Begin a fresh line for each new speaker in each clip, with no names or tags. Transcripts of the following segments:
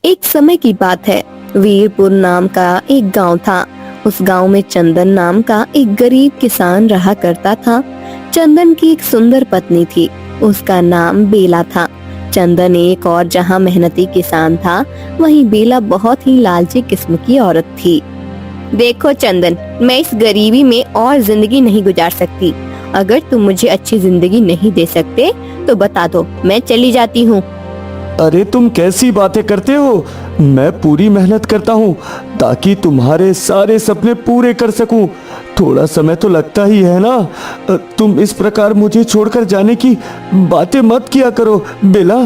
एक समय की बात है। वीरपुर नाम का एक गांव था। उस गांव में चंदन नाम का एक गरीब किसान रहा करता था। चंदन की एक सुंदर पत्नी थी। उसका नाम बेला था। चंदन एक और जहां मेहनती किसान था, वहीं बेला बहुत ही लालची किस्म की औरत थी। देखो चंदन, मैं इस गरीबी में और जिंदगी नहीं गुजार सकती। अगर तुम मुझे अच्छी जिंदगी नहीं दे सकते तो बता दो, मैं चली जाती हूँ।
अरे तुम कैसी बातें करते हो। मैं पूरी मेहनत करता हूँ ताकि तुम्हारे सारे सपने पूरे कर सकूं। थोड़ा समय तो लगता ही है ना। तुम इस प्रकार मुझे छोड़कर जाने की बातें मत किया करो बेला।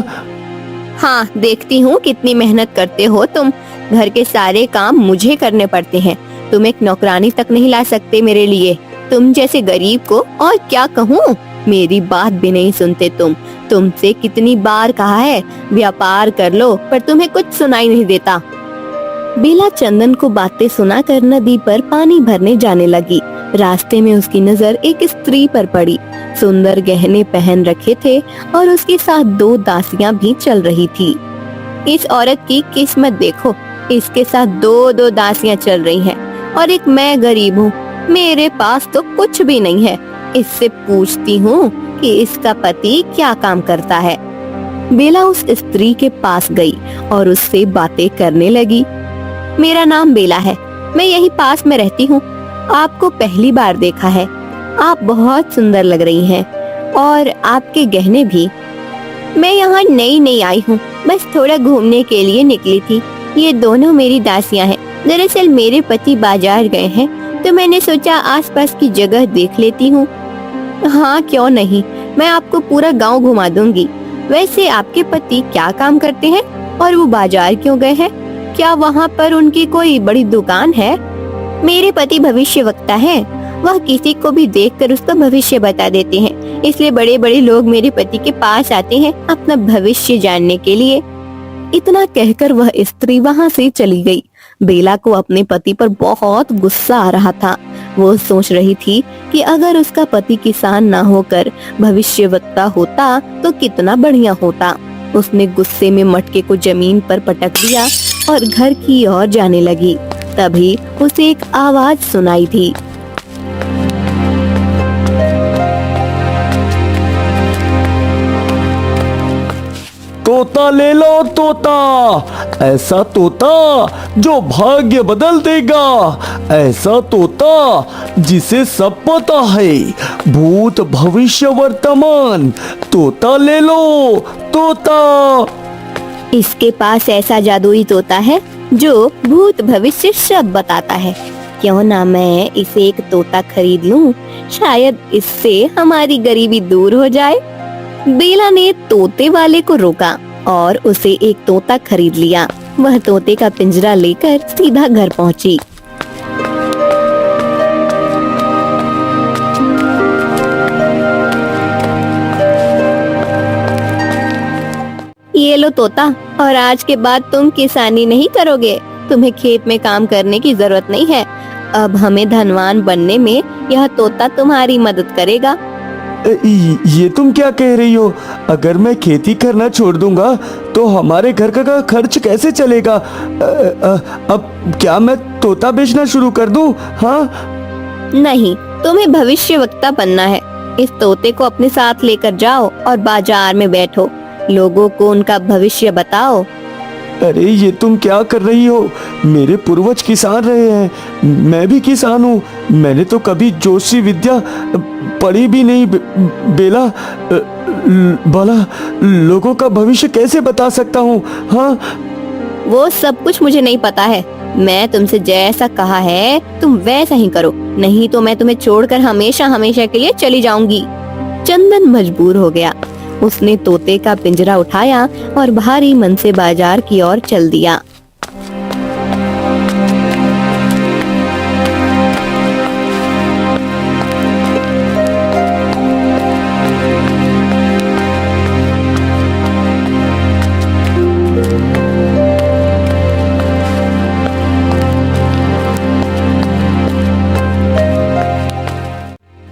हाँ, देखती हूँ कितनी मेहनत करते हो तुम। घर के सारे काम मुझे करने पड़ते हैं। तुम एक नौकरानी तक नहीं ला सकते मेरे लिए। तुम जैसे गरीब को और क्या कहूँ, मेरी बात भी नहीं सुनते तुम। तुमसे कितनी बार कहा है व्यापार कर लो, पर तुम्हें कुछ सुनाई नहीं देता। बेला चंदन को बातें सुनाकर नदी पर पानी भरने जाने लगी। रास्ते में उसकी नजर एक स्त्री पर पड़ी। सुंदर गहने पहन रखे थे और उसके साथ दो दासियां भी चल रही थी। इस औरत की किस्मत देखो, इसके साथ दो दो दासियां चल रही हैं और एक मैं गरीब हूँ। मेरे पास तो कुछ भी नहीं है। इससे पूछती हूँ कि इसका पति क्या काम करता है। बेला उस स्त्री के पास गई और उससे बातें करने लगी। मेरा नाम बेला है, मैं यही पास में रहती हूँ। आपको पहली बार देखा है। आप बहुत सुंदर लग रही हैं और आपके गहने भी। मैं यहाँ नई नई आई हूँ, बस थोड़ा घूमने के लिए निकली थी। ये दोनों मेरी दासियाँ हैं। दरअसल मेरे पति बाजार गए हैं तो मैंने सोचा आसपास की जगह देख लेती हूँ। हाँ, क्यों नहीं, मैं आपको पूरा गांव घुमा दूंगी। वैसे आपके पति क्या काम करते हैं और वो बाजार क्यों गए हैं? क्या वहाँ पर उनकी कोई बड़ी दुकान है? मेरे पति भविष्य वक्ता है। वह किसी को भी देखकर उसका भविष्य बता देते हैं। इसलिए बड़े बड़े लोग मेरे पति के पास आते हैं अपना भविष्य जानने के लिए। इतना कहकर वह स्त्री वहाँ से चली गई। बेला को अपने पति पर बहुत गुस्सा आ रहा था। वो सोच रही थी कि अगर उसका पति किसान ना होकर भविष्यवक्ता होता तो कितना बढ़िया होता। उसने गुस्से में मटके को जमीन पर पटक दिया और घर की ओर जाने लगी। तभी उसे एक आवाज सुनाई दी।
तोता ले लो तोता, ऐसा तोता जो भाग्य बदल देगा। ऐसा तोता जिसे सब पता है, भूत भविष्य वर्तमान। तोता ले लो तोता।
इसके पास ऐसा जादुई तोता है जो भूत भविष्य सब बताता है। क्यों ना मैं इसे एक तोता खरीद लूं, शायद इससे हमारी गरीबी दूर हो जाए। बेला ने तोते वाले को रोका और उसे एक तोता खरीद लिया। वह तोते का पिंजरा लेकर सीधा घर पहुंची। ये लो तोता, और आज के बाद तुम किसानी नहीं करोगे। तुम्हें खेत में काम करने की जरूरत नहीं है। अब हमें धनवान बनने में यह तोता तुम्हारी मदद करेगा।
ये तुम क्या कह रही हो? अगर मैं खेती करना छोड़ दूंगा तो हमारे घर का खर्च कैसे चलेगा? अब क्या मैं तोता बेचना शुरू कर दूं? हाँ?
नहीं, तुम्हें भविष्यवक्ता बनना है। इस तोते को अपने साथ लेकर जाओ और बाजार में बैठो। लोगों को उनका भविष्य बताओ।
अरे ये तुम क्या कर रही हो? मेरे पूर्वज किसान रहे हैं, मैं भी किसान हूँ। मैंने तो कभी जोशी विद्या पढ़ी भी नहीं। बेला, भला लोगों का भविष्य कैसे बता सकता हूँ? हाँ?
वो सब कुछ मुझे नहीं पता है। मैं तुमसे जैसा कहा है तुम वैसा ही करो, नहीं तो मैं तुम्हें छोड़कर हमेशा हमेशा के लिए चली जाऊंगी। चंदन मजबूर हो गया। उसने तोते का पिंजरा उठाया और भारी मन से बाजार की ओर चल दिया।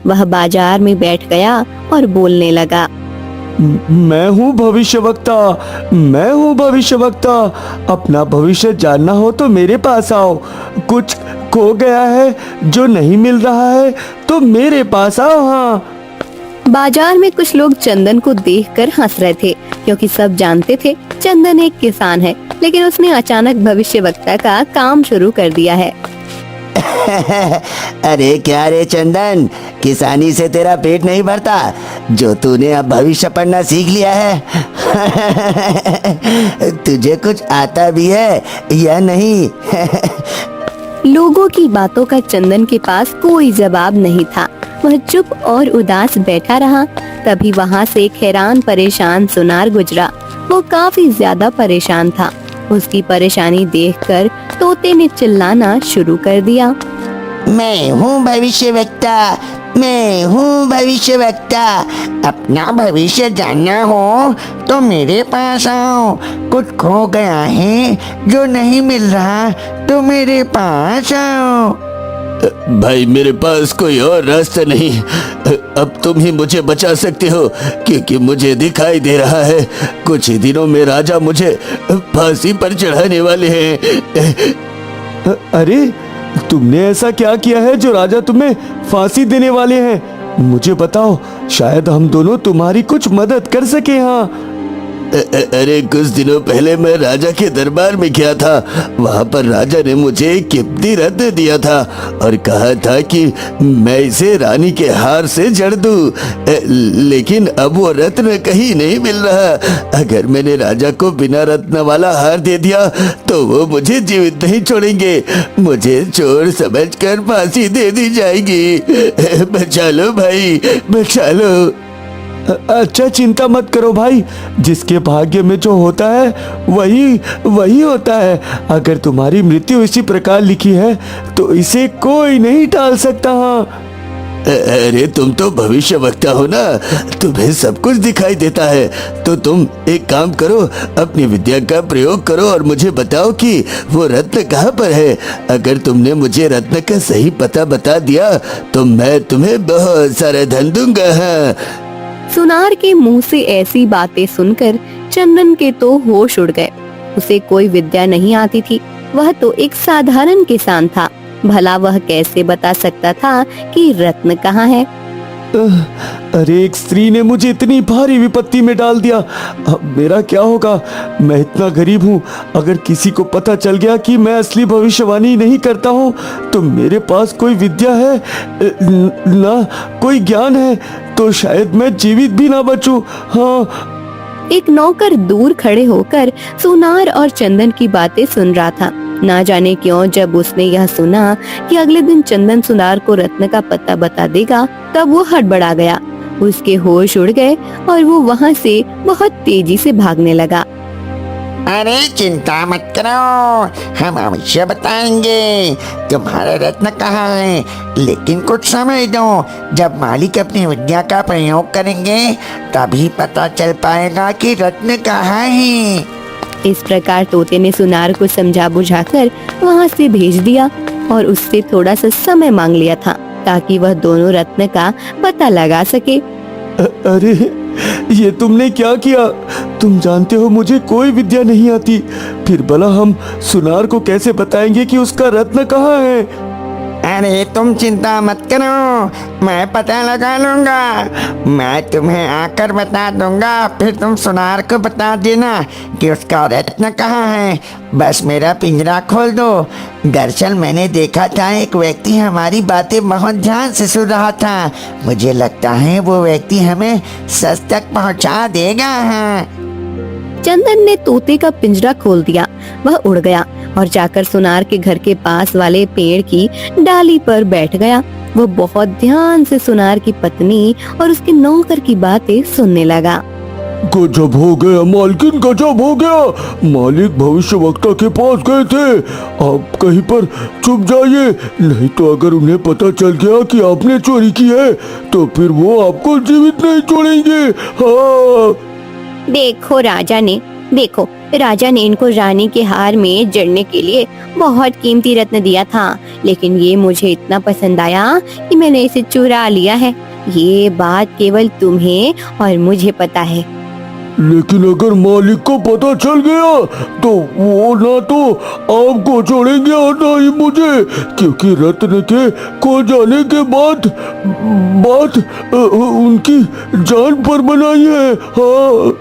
वह बाजार में बैठ गया और बोलने लगा।
मैं हूँ भविष्यवक्ता, मैं हूँ भविष्यवक्ता। अपना भविष्य जानना हो तो मेरे पास आओ। कुछ खो गया है जो नहीं मिल रहा है तो मेरे पास आओ। हाँ।
बाजार में कुछ लोग चंदन को देखकर हंस रहे थे, क्योंकि सब जानते थे चंदन एक किसान है, लेकिन उसने अचानक भविष्यवक्ता का काम शुरू कर दिया है।
अरे क्या रे चंदन, किसानी से तेरा पेट नहीं भरता जो तूने अब भविष्य पढ़ना सीख लिया है? तुझे कुछ आता भी है या नहीं?
लोगों की बातों का चंदन के पास कोई जवाब नहीं था। वह चुप और उदास बैठा रहा। तभी वहाँ से एक हैरान परेशान सुनार गुजरा। वो काफी ज्यादा परेशान था। उसकी परेशानी देखकर तोते ने चिल्लाना शुरू कर दिया।
मैं हूँ भविष्यवक्ता, मैं हूँ भविष्यवक्ता। अपना भविष्य जानना हो तो मेरे पास आओ। कुछ खो गया है जो नहीं मिल रहा तो मेरे पास आओ।
भाई मेरे पास कोई और रास्ता नहीं। अब तुम ही मुझे बचा सकते हो, क्योंकि मुझे दिखाई दे रहा है कुछ ही दिनों में राजा मुझे फांसी पर चढ़ाने वाले हैं। अरे तुमने ऐसा क्या किया है जो राजा तुम्हें फांसी देने वाले हैं? मुझे बताओ, शायद हम दोनों तुम्हारी कुछ मदद कर सके। हाँ। अरे कुछ दिनों पहले मैं राजा के दरबार में गया था। वहाँ पर राजा ने मुझे एक कीमती रत्न दिया था और कहा था कि मैं इसे रानी के हार से जड़ दूं। लेकिन अब वो रत्न कहीं नहीं मिल रहा। अगर मैंने राजा को बिना रत्न वाला हार दे दिया तो वो मुझे जीवित नहीं छोड़ेंगे। मुझे चोर समझकर फांसी दे दी जाएगी। बचा लो भाई, बचा लो। अच्छा चिंता मत करो भाई, जिसके भाग्य में जो होता है वही होता है। अगर तुम्हारी मृत्यु इसी प्रकार लिखी है तो इसे कोई नहीं टाल सकता। हाँ। अरे तुम तो भविष्यवक्ता हो ना, तुम्हें सब कुछ दिखाई देता है। तो तुम एक काम करो, अपनी विद्या का प्रयोग करो और मुझे बताओ कि वो रत्न कहाँ पर है। अगर तुमने मुझे रत्न का सही पता बता दिया तो मैं तुम्हें बहुत सारा धन दूंगा। हाँ।
सुनार के मुंह से ऐसी बातें सुनकर चंदन के तो होश उड़ गए। उसे कोई विद्या नहीं आती थी। वह तो एक साधारण किसान था। भला वह कैसे बता सकता था कि रत्न कहाँ है?
अरे एक स्त्री ने मुझे इतनी भारी विपत्ति में डाल दिया। अब मेरा क्या होगा? मैं इतना गरीब हूँ। अगर किसी को पता चल गया कि मैं असली भविष्यवाणी नहीं करता हूँ तो मेरे पास कोई विद्या है ना कोई ज्ञान है तो शायद मैं जीवित भी ना बचूं। हाँ।
एक नौकर दूर खड़े होकर सुनार और चंदन की बातें सुन रहा था। ना जाने क्यों जब उसने यह सुना कि अगले दिन चंदन सुनार को रत्न का पता बता देगा, तब वो हड़बड़ा गया। उसके होश उड़ गए और वो वहाँ से बहुत तेजी से भागने लगा।
अरे चिंता मत करो, हम अवश्य बताएंगे तुम्हारा रत्न कहाँ है। लेकिन कुछ समय दो, जब मालिक अपनी विद्या का प्रयोग करेंगे तभी पता चल पाएगा कि रत्न कहाँ है।
इस प्रकार तोते ने सुनार को समझा बुझाकर वहाँ से भेज दिया और उससे थोड़ा सा समय मांग लिया था ताकि वह दोनों रत्न का पता लगा सके।
अरे ये तुमने क्या किया? तुम जानते हो मुझे कोई विद्या नहीं आती, फिर भला हम सुनार को कैसे बताएंगे कि उसका रत्न कहाँ है?
अरे तुम चिंता मत करो, मैं पता लगा लूंगा। मैं तुम्हें आकर बता दूंगा, फिर तुम सुनार को बता देना कि उसका रत्न कहाँ है। बस मेरा पिंजरा खोल दो। दरअसल मैंने देखा था एक व्यक्ति हमारी बातें बहुत ध्यान से सुन रहा था। मुझे लगता है वो व्यक्ति हमें सच तक पहुंचा देगा।
चंदन ने तोते का पिंजरा खोल दिया। वह उड़ गया और जाकर सुनार के घर के पास वाले पेड़ की डाली पर बैठ गया। वो बहुत ध्यान से सुनार की पत्नी और उसके नौकर की बातें सुनने लगा।
गजब हो गया मालकिन, गजब हो गया। मालिक भविष्यवक्ता के पास गए थे। आप कहीं पर छुप जाइए, नहीं तो अगर उन्हें पता चल गया कि आपने चोरी की है तो फिर वो आपको जीवित नहीं छोड़ेंगे। हाँ।
देखो राजा ने इनको रानी के हार में जड़ने के लिए बहुत कीमती रत्न दिया था, लेकिन ये मुझे इतना पसंद आया कि मैंने इसे चुरा लिया है। ये बात केवल तुम्हें और मुझे पता है।
लेकिन अगर मालिक को पता चल गया तो वो ना तो आपको छोड़ेंगे और ना ही मुझे, क्योंकि रत्न के खो जाने के बाद बात उनकी जान पर बनाई है। हाँ।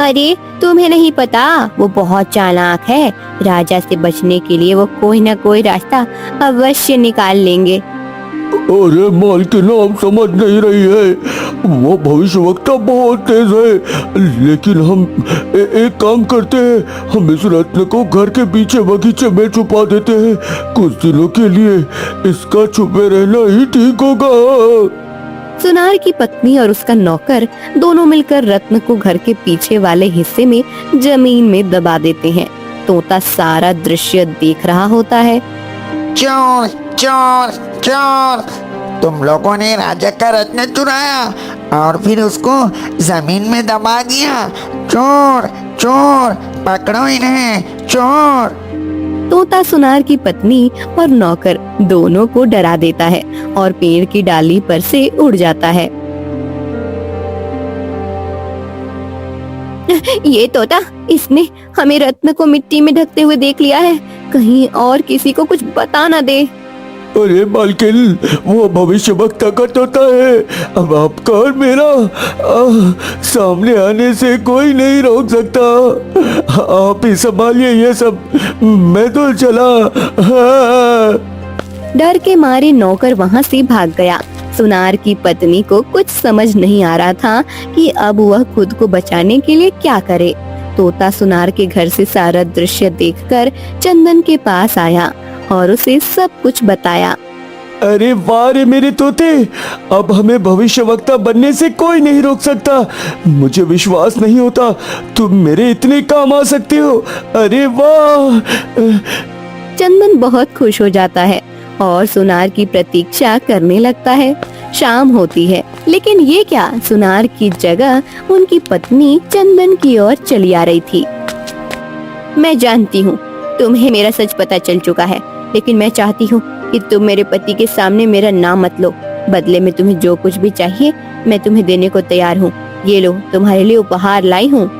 अरे तुम्हें नहीं पता, वो बहुत चालाक है। राजा से बचने के लिए वो कोई ना कोई रास्ता अवश्य निकाल लेंगे।
अरे मालकिन, आप समझ नहीं रही है, वो भविष्यवक्ता बहुत तेज है। लेकिन हम एक काम करते हैं, हम इस रत्न को घर के पीछे बगीचे में छुपा देते हैं। कुछ दिनों के लिए इसका छुपे रहना ही ठीक होगा।
सुनार की पत्नी और उसका नौकर दोनों मिलकर रत्न को घर के पीछे वाले हिस्से में जमीन में दबा देते हैं। तोता सारा दृश्य देख रहा होता है।
चोर चोर चोर, तुम लोगों ने राजा का रत्न चुराया और फिर उसको जमीन में दबा दिया। चोर चोर, पकड़ो इन्हें, चोर।
तोता सुनार की पत्नी और नौकर दोनों को डरा देता है और पेड़ की डाली पर से उड़ जाता है। ये तोता, इसने हमें रत्न को मिट्टी में ढकते हुए देख लिया है। कहीं और किसी को कुछ बता ना दे।
अरे मालकिन, वो भविष्यवक्ता का तोता है। अब आपका और मेरा सामने आने से कोई नहीं रोक सकता। आप ही संभालिए ये सब, मैं तो चला। हाँ।
डर के मारे नौकर वहाँ से भाग गया। सुनार की पत्नी को कुछ समझ नहीं आ रहा था कि अब वह खुद को बचाने के लिए क्या करे। तोता सुनार के घर से सारा दृश्य देखकर चंदन के पास आया और उसे सब कुछ बताया।
अरे वाह रे मेरे तोते, अब हमें भविष्यवक्ता बनने से कोई नहीं रोक सकता। मुझे विश्वास नहीं होता तुम मेरे इतने काम आ सकते हो। अरे वाह।
चंदन बहुत खुश हो जाता है और सुनार की प्रतीक्षा करने लगता है। शाम होती है, लेकिन ये क्या, सुनार की जगह उनकी पत्नी चंदन की ओर चली आ रही थी। मैं जानती हूँ तुम्हें मेरा सच पता चल चुका है, लेकिन मैं चाहती हूँ कि तुम मेरे पति के सामने मेरा नाम मत लो। बदले में तुम्हें जो कुछ भी चाहिए मैं तुम्हें देने को तैयार हूँ। ये लो, तुम्हारे लिए उपहार लाई हूँ।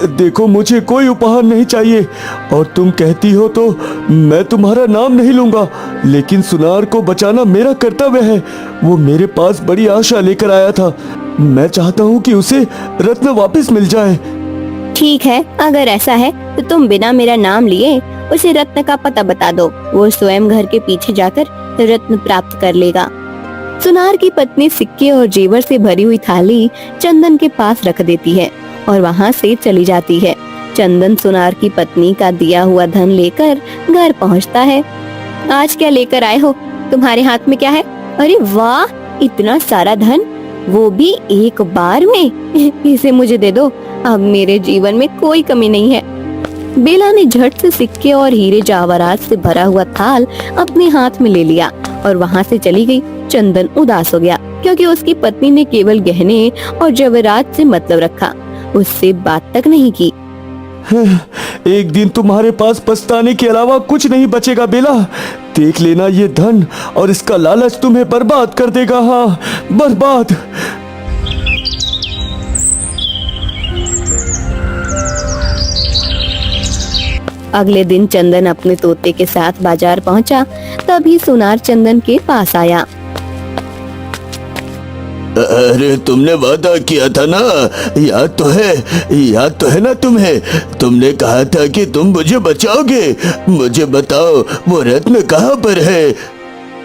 देखो, मुझे कोई उपहार नहीं चाहिए और तुम कहती हो तो मैं तुम्हारा नाम नहीं लूंगा, लेकिन सुनार को बचाना मेरा कर्तव्य है। वो मेरे पास बड़ी आशा लेकर आया था। मैं चाहता हूँ कि उसे रत्न वापस मिल जाए।
ठीक है, अगर ऐसा है तो तुम बिना मेरा नाम लिए उसे रत्न का पता बता दो। वो स्वयं घर के पीछे जाकर रत्न प्राप्त कर लेगा। सुनार की पत्नी सिक्के और जेवर से भरी हुई थाली चंदन के पास रख देती है और वहाँ से चली जाती है। चंदन सुनार की पत्नी का दिया हुआ धन लेकर घर पहुँचता है। आज क्या लेकर आए हो? तुम्हारे हाथ में क्या है? अरे वाह, इतना सारा धन, वो भी एक बार में। इसे मुझे दे दो, अब मेरे जीवन में कोई कमी नहीं है। बेला ने झट से सिक्के और हीरे जवाहरात से भरा हुआ थाल अपने हाथ में ले लिया और वहाँ से चली गई। चंदन उदास हो गया क्योंकि उसकी पत्नी ने केवल गहने और जवाहरात से मतलब रखा, उससे बात तक नहीं की।
एक दिन तुम्हारे पास पछताने के अलावा कुछ नहीं बचेगा बेला। देख लेना, ये धन और इसका लालच तुम्हें बर्बाद कर देगा। हाँ, बर्बाद।
अगले दिन चंदन अपने तोते के साथ बाजार पहुंचा। तभी सुनार चंदन के पास आया।
अरे तुमने वादा किया था ना, याद तो है ना तुम्हें? तुमने कहा था कि तुम मुझे बचाओगे। मुझे बताओ, वो रत्न कहाँ पर है?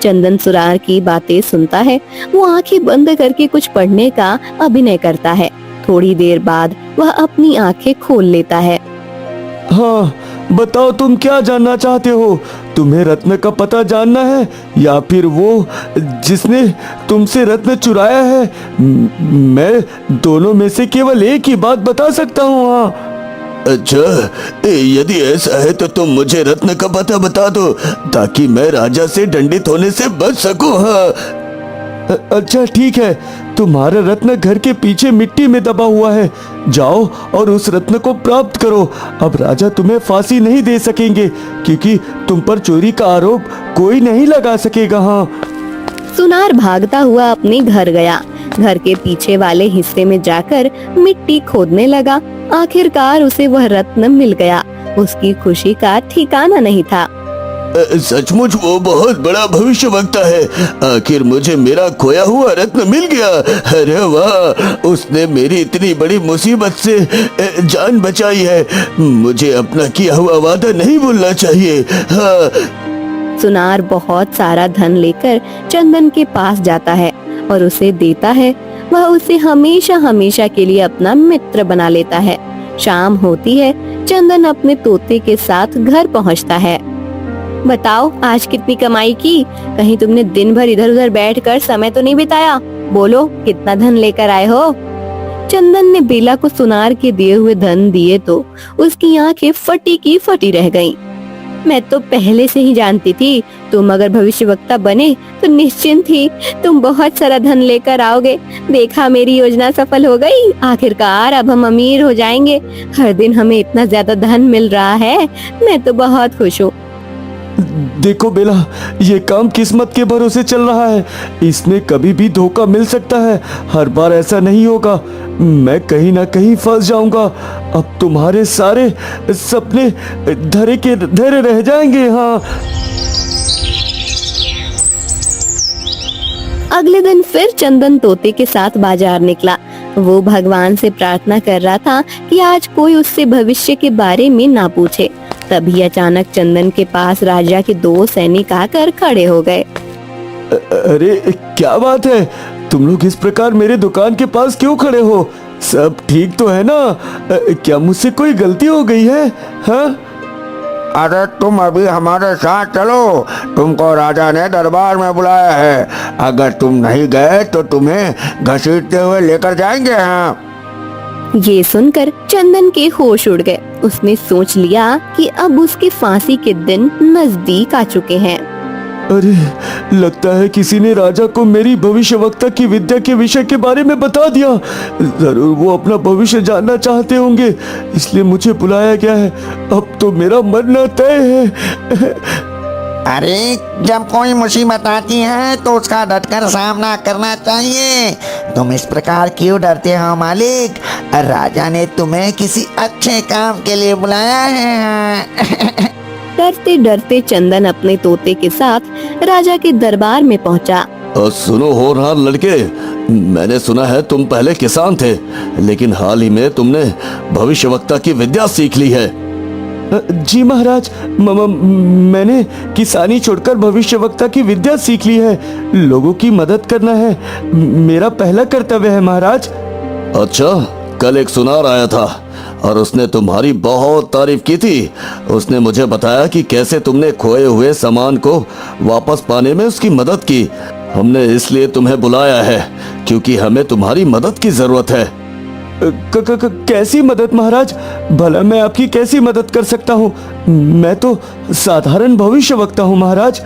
चंदन सुनार की बातें सुनता है। वो आंखें बंद करके कुछ पढ़ने का अभिनय करता है। थोड़ी देर बाद वह अपनी आंखें खोल लेता है।
हाँ, बताओ तुम क्या जानना चाहते हो? तुम्हें रत्न का पता जानना है या फिर वो जिसने तुमसे रत्न चुराया है? मैं दोनों में से केवल एक ही बात बता सकता हूँ। हाँ। अच्छा, यदि ऐसा है तो तुम मुझे रत्न का पता बता दो ताकि मैं राजा से दंडित होने से बच सकूं। हाँ। अच्छा ठीक है, तुम्हारा रत्न घर के पीछे मिट्टी में दबा हुआ है। जाओ और उस रत्न को प्राप्त करो। अब राजा तुम्हें फांसी नहीं दे सकेंगे क्योंकि तुम पर चोरी का आरोप कोई नहीं लगा सकेगा। हाँ।
सुनार भागता हुआ अपने घर गया। घर के पीछे वाले हिस्से में जाकर मिट्टी खोदने लगा। आखिरकार उसे वह रत्न मिल गया। उसकी खुशी का ठिकाना नहीं था।
सचमुच वो बहुत बड़ा भविष्यवक्ता है। आखिर मुझे मेरा खोया हुआ रत्न मिल गया। अरे वाह, उसने मेरी इतनी बड़ी मुसीबत से जान बचाई है। मुझे अपना किया हुआ वादा नहीं भूलना चाहिए। हाँ।
सुनार बहुत सारा धन लेकर चंदन के पास जाता है और उसे देता है। वह उसे हमेशा हमेशा के लिए अपना मित्र बना लेता है। शाम होती है। चंदन अपने तोते के साथ घर पहुंचता है। बताओ, आज कितनी कमाई की? कहीं तुमने दिन भर इधर उधर बैठकर समय तो नहीं बिताया? बोलो, कितना धन लेकर आए हो? चंदन ने बेला को सुनार के दिए हुए धन दिए तो उसकी आंखें फटी की फटी रह गईं। मैं तो पहले से ही जानती थी तुम अगर भविष्यवक्ता बने तो निश्चिंत थी तुम बहुत सारा धन लेकर आओगे। देखा, मेरी योजना सफल हो गई। आखिरकार अब हम अमीर हो जाएंगे। हर दिन हमें इतना ज्यादा धन मिल रहा है। मैं तो बहुत खुश हूँ।
देखो बेला, ये काम किस्मत के भरोसे चल रहा है। इसमें कभी भी धोखा मिल सकता है। हर बार ऐसा नहीं होगा। मैं कहीं ना कहीं फंस जाऊंगा। अब तुम्हारे सारे सपने धरे के धरे रह जाएंगे। हाँ।
अगले दिन फिर चंदन तोते के साथ बाजार निकला। वो भगवान से प्रार्थना कर रहा था कि आज कोई उससे भविष्य के बारे में ना पूछे। तभी अचानक चंदन के पास राजा के 2 सैनिक आकर खड़े हो गए।
अरे क्या बात है, तुम लोग इस प्रकार मेरे दुकान के पास क्यों खड़े हो? सब ठीक तो है ना? क्या मुझसे कोई गलती हो गई है? हाँ?
अरे तुम अभी हमारे साथ चलो। तुमको राजा ने दरबार में बुलाया है। अगर तुम नहीं गए तो तुम्हें घसीटते हुए लेकर जाएंगे। हाँ।
ये सुनकर चंदन के होश उड़ गए। उसने सोच लिया कि अब उसकी फांसी के दिन नजदीक आ चुके हैं।
अरे, लगता है किसी ने राजा को मेरी भविष्यवक्ता की विद्या के विषय के बारे में बता दिया। जरूर वो अपना भविष्य जानना चाहते होंगे, इसलिए मुझे बुलाया गया है। अब तो मेरा मरना तय है।
अरे, जब कोई मुसीबत आती है तो उसका डटकर सामना करना चाहिए। तुम इस प्रकार क्यों डरते हो मालिक? राजा ने तुम्हें किसी अच्छे काम के लिए बुलाया है।
डरते डरते चंदन अपने तोते के साथ राजा के दरबार में पहुंचा।
सुनो होनहार लड़के, मैंने सुना है तुम पहले किसान थे, लेकिन हाल ही में तुमने भविष्यवक्ता की विद्या सीख ली है। जी महाराज, मैंने किसानी छोड़कर भविष्यवक्ता की विद्या सीख ली है। लोगों की मदद करना है मेरा पहला कर्तव्य है महाराज। अच्छा, कल एक सुनार आया था और उसने तुम्हारी बहुत तारीफ की थी। उसने मुझे बताया कि कैसे तुमने खोए हुए सामान को वापस पाने में उसकी मदद की। हमने इसलिए तुम्हें बुलाया है क्योंकि हमें तुम्हारी मदद की जरूरत है। कैसी मदद महाराज? भला मैं आपकी कैसी मदद कर सकता हूँ? मैं तो साधारण भविष्यवक्ता हूँ महाराज।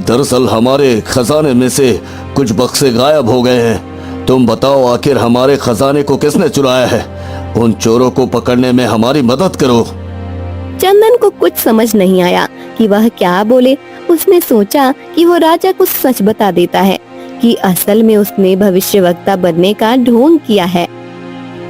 दरअसल हमारे खजाने में से कुछ बक्से गायब हो गए हैं। तुम बताओ, आखिर हमारे खजाने को किसने चुराया है? उन चोरों को पकड़ने में हमारी मदद करो।
चंदन को कुछ समझ नहीं आया कि वह क्या बोले। उसने सोचा कि वो राजा को सच बता देता है कि असल में उसने भविष्यवक्ता बनने का ढोंग किया है।